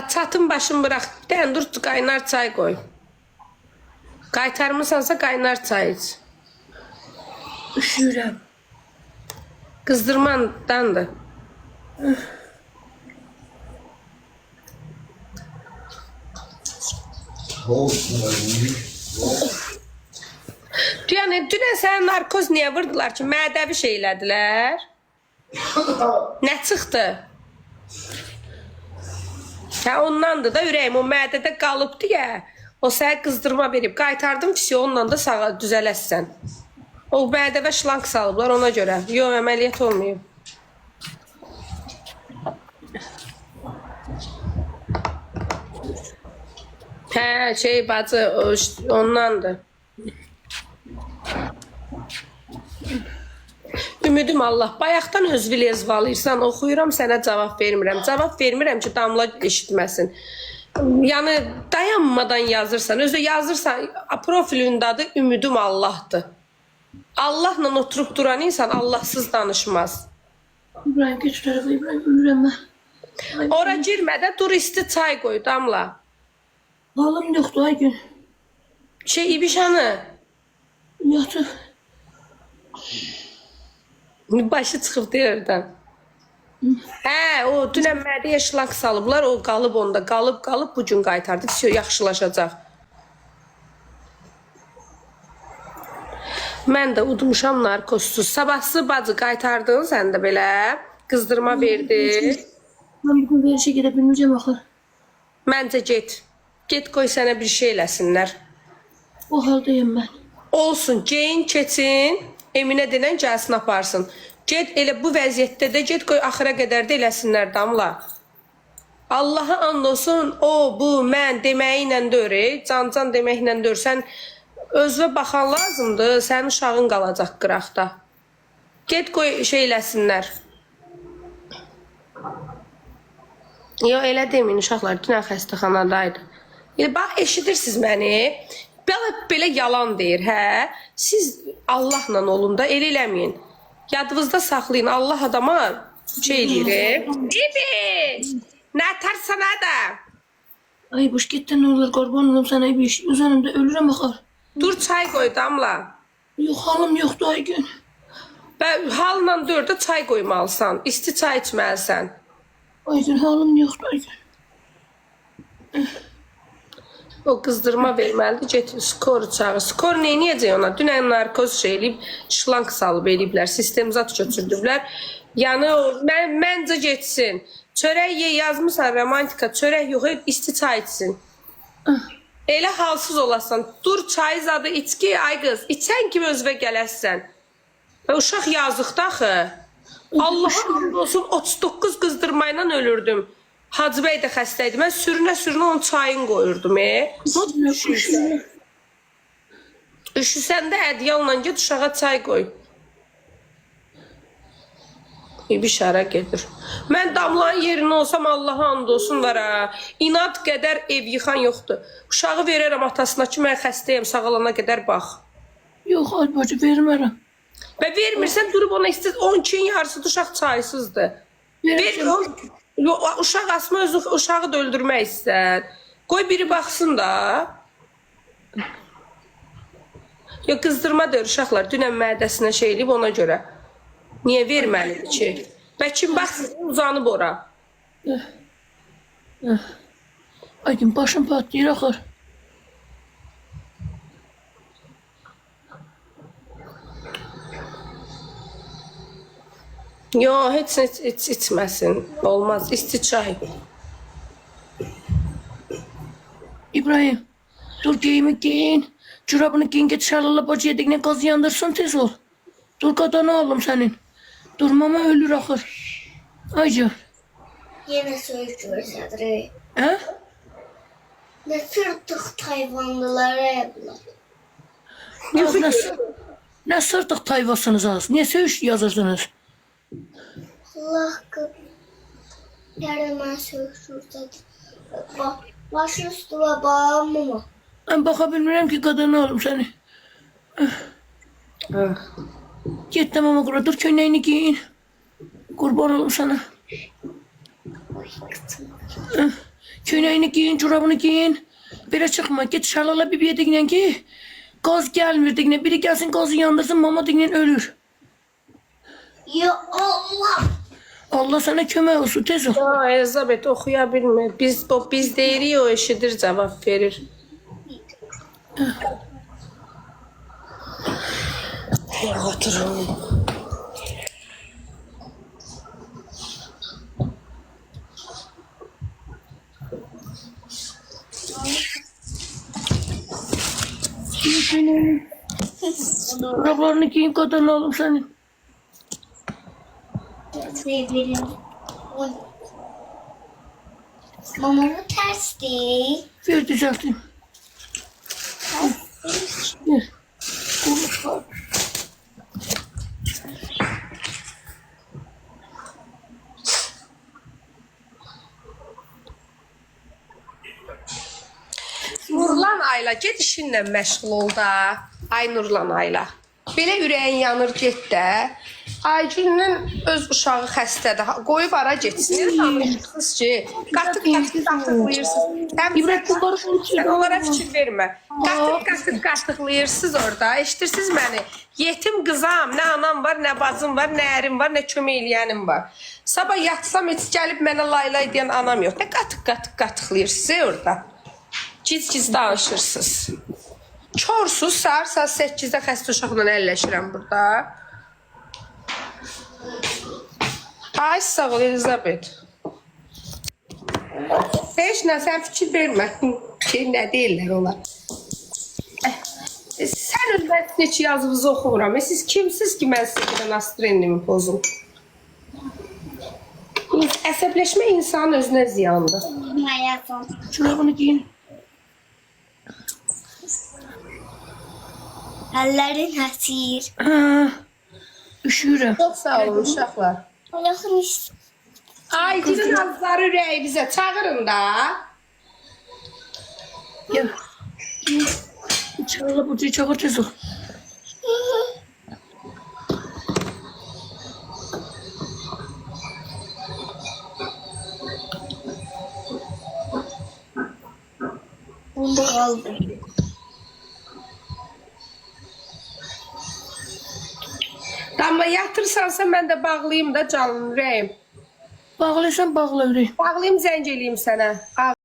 Çatın başını bırak. Den dur kaynar çay koy. Qaytarmısansa kaynar çay iç. Üşüyürəm. Kızdırmandandır. Yani dünən sənə narkoz niyə vurdular ki? Mədəvi şeylədilər. Nə çıxdı? Hə, ondandır da ürəyim o mədədə qalıbdı ya. O sənə qızdırma verib. Qaytardım ki, ondan da sağa düzələsən. O mədəvə şlank salıblar ona görə. Yox, əməliyyat olmayıb. Hə, şey bacı ondandır. Ümidim Allah, bayaqdan öz vilezvalıysan, oxuyuram, sənə cavab vermirəm. Cavab vermirəm ki, Damla eşitməsin. Yəni, dayanmadan yazırsan, özü yazırsan, profilinin adı Ümidim Allah'dır. Allahla oturup duran insan Allahsız danışmaz. İbrahim geç tarafa İbrahim ölürəm mən. Ora girmədə dur isti çay koy Damla. Halım yoxdur ay gün. Şey İbişanı. Yatıb. Başı çıxıb deyirdən. Hə, o dünən mədiyə şlank salıblar, o qalıb onda, qalıb bu gün qaytardı. Всё, yaxşılaşacaq. Mən də udmuşam narkozsuz. Sabahsı bacı qaytardın sən də belə. Qızdırma verdi. Mən bugün verişə gedə bilməyəcəm axır. Məncə get. Get qoy sənə bir şey eləsinlər. O haldayım mən. Olsun, geyin, keçin. Eminə denən gəlsin aparsın. Get elə bu vəziyyətdə də get qoy axıra qədər də eləsinlər Damla. Allaha and olsun, o, bu, mən deməyinlə dörü, can deməklə dör. Sən özünə baxan lazımdır, sənin uşağın qalacaq qıraqda. Get qoy şey eləsinlər. Yo, elə demin uşaqlar, dünən xəstəxanadaydı. Bax, eşidirsiniz məni. Belə yalan deyir, hə? Siz Allahla olun da, el eləməyin. Yadınızda saxlayın, Allah adama şey eləyir. İbiş! Nə tərsənə də? Ay boş getdən nə olur, qurban olum sənə İbiş. Uzanımda ölürəm axır. Dur çay koy Damla. Yox, halım yoxdur ay gün. Və halla dördə çay qoymalısan, isti çay içməlisən. Ay gün, halım yoxdur ay gün. O qızdırma verməlidir, get skor çağır. Skor neyniyəcək ona? Dünən narkoz şey eləyib, şlank salıb eləyiblər, sistemizat götürdüblər. Yəni, məncə getsin. Çörək ye, yazmısan romantika, çörək yox, isti çay içsin. Elə halsız olasan, dur çay zadı iç ki, ay qız, içən kimi özvə gələsən. Və uşaq yazıqda axı. Allah'a hamd olsun, 39 qızdırmayla ölürdüm. Hacı bəy də xəstə idi. Mən sürünə onun çayını qoyurdum. Üşüsən də ədyalla get uşağa çay qoy. Bir şara gedir. Mən Damlanın yerində olsam Allah'a and olsun var ha. İnat qədər ev yıxan yoxdur. Uşağı verərəm atasına ki, mən xəstəyəm, sağalana qədər bax. Yox, ay bacı, vermərəm. Və vermirsən, durub ona istəyir, 12-nin yarısıdır, uşaq çaysızdır. Verəcəm. Uşaq asma özü uşağı da öldürmək istər. Qoy biri baxsın da. Yox, qızdırma deyir uşaqlar. Dünən mədəsinə şey eləyib ona görə. Niyə verməlidir ki? Bəkin baxsın, uzanıb ora. Ay gün, başım patlayır axır. Yox, heç içməsin. Olmaz, isti çay. İbrahim, dur geyimi giyin. Çorabını giyin, get şarlalı bacı yedikine gaz yandırsın tez ol. Dur qadanı alım sənin. Durmama ölür axır. Ayca. Yine söğüş görsədir. Hə? Ne sırtıq hayvanlılara yapılar. Yox, nə sırtıq tayvasınız az. Niyə söyüş yazırsınız? Allah kı. Yarın söğüş görsədir. Baş üstü ve bağımı mı? Mən baxa bilmirəm ki, qadanı alım səni. Get tamama qura, dur köynəyini giyin. Qurban olum sana. Köynəyini giyin, çorabını giyin. Belə çıxma, get Şalala bibiyə deyinən ki, qaz gəlmir deyinən. Biri gəlsin qazı yandırsın, mama deyinən ölür. Ya Allah. Allah sana kömək olsun, tez ol. Ya Elizabeth oxuya bilmir. Biz deyirik, o eşidir, cavab verir. Oturun. Giyin köynəyini. Çorablarını giyin, qadanı alım sənin. Sevgilim. Mamamı ters değil. Ver düzəltdim. Ver. Konuş var. Nurlan Ayla, get işinlə məşğul ol da. Ay Nurlan Ayla. Belə ürəyin yanır, get də. Aygül'ün öz uşağı xəstədir. Qoyub ara getsin. Danışırsınız ki, qatıqlayırsınız. Sən onlara fikir vermə. Qatıqlayırsınız orada. Eşidirsiniz məni. Yetim qızam, nə anam var, nə bacım var, nə ərim var, nə kömək eləyənim var. Sabah yatsam heç gəlib mənə laylay deyən anam yox. Nə qatıqlayırsınız orada. Giz-giz danışırsınız. Çorsuz, saat 8-də xəstə uşaqla əlləşirəm burada. Ay sağ ol Elizabeth. Heç nə, sən fikir vermə. Nə deyirlər onlar. Sən ölməz neçə yazınızı oxumuram. Siz kimsiz ki, mən sizə qədər astrenlimi pozum? Əsəbləşmə insanın özünə ziyandır. Hayatım. Çorabını giyin. Ellerin hasir. Ha, üşüyürəm. Çox sağ olun uşaqlar. Allah'ım işte. Ay, gidin azları ürəyi bizə çağırın da. Gel. Çağırla burcuyu çağır, tez ol. Bunda kaldı. Damla yatırsansa mən də bağlayayım da canım ürəyim. Bağlayırsan, bağla ürəyi. Bağlayayım, zəng eləyim sənə.